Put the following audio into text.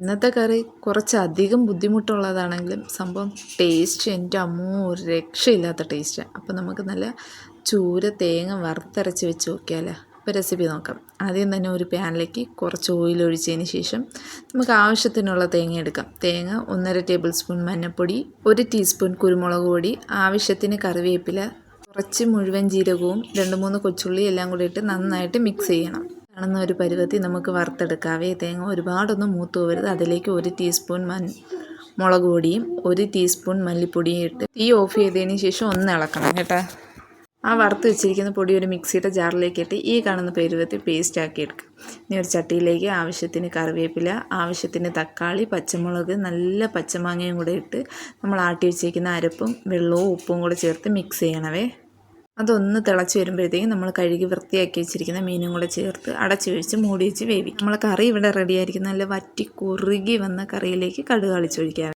ഇന്നത്തെ കറി കുറച്ചധികം ബുദ്ധിമുട്ടുള്ളതാണെങ്കിലും സംഭവം ടേസ്റ്റ് എൻ്റെ അമ്മോ ഒരു രക്ഷയില്ലാത്ത ടേസ്റ്റാണ്. അപ്പോൾ നമുക്ക് നല്ല ചൂര തേങ്ങ വറുത്തരച്ച് വെച്ച് നോക്കിയാലോ. ഇപ്പോൾ റെസിപ്പി നോക്കാം. ആദ്യം തന്നെ ഒരു പാനിലേക്ക് കുറച്ച് ഓയിൽ ഒഴിച്ചതിന് ശേഷം നമുക്ക് ആവശ്യത്തിനുള്ള തേങ്ങ എടുക്കാം. തേങ്ങ 1.5 ടേബിൾ സ്പൂൺ മഞ്ഞൾപ്പൊടി, 1 ടീസ്പൂൺ കുരുമുളക് പൊടി, ആവശ്യത്തിന് കറിവേപ്പില, കുറച്ച് മുഴുവൻ ജീരകവും 2-3 കൊച്ചുള്ളി എല്ലാം കൂടി ഇട്ട് നന്നായിട്ട് മിക്സ് ചെയ്യണം. കാണുന്ന ഒരു പരുവത്തിൽ നമുക്ക് വറുത്തെടുക്കാവേ. തേങ്ങ ഒരുപാടൊന്നും മൂത്ത് പോകരുത്. അതിലേക്ക് 1 ടീസ്പൂൺ മുളക് പൊടിയും 1 ടീസ്പൂൺ മല്ലിപ്പൊടിയും ഇട്ട് തീ ഓഫ് ചെയ്തതിന് ശേഷം ഒന്ന് ഇളക്കണം കേട്ടോ. ആ വറുത്ത് വെച്ചിരിക്കുന്ന പൊടി ഒരു മിക്സിയുടെ ജാറിലേക്ക് ഇട്ട് ഈ കാണുന്ന പരുവത്തിൽ പേസ്റ്റ് ആക്കി എടുക്കുക. ഇനി ഒരു ചട്ടിയിലേക്ക് ആവശ്യത്തിന് കറിവേപ്പില, ആവശ്യത്തിന് തക്കാളി, പച്ചമുളക്, നല്ല പച്ചമാങ്ങയും കൂടെ ഇട്ട് നമ്മൾ ആട്ടി വെച്ചിരിക്കുന്ന അരപ്പും വെള്ളവും ഉപ്പും കൂടെ ചേർത്ത് മിക്സ് ചെയ്യണവേ. അതൊന്ന് തിളച്ച് വരുമ്പോഴത്തേക്കും നമ്മൾ കഴുകി വൃത്തിയാക്കി വെച്ചിരിക്കുന്ന മീനും കൂടെ ചേർത്ത് അടച്ച് വെച്ച് മൂടി വെച്ച് വേവിക്കും. നമ്മളെ കറി ഇവിടെ റെഡിയായിരിക്കും. നല്ല വറ്റി കുറുകി വന്ന കറിയിലേക്ക് കടുക് ഒഴിക്കുക.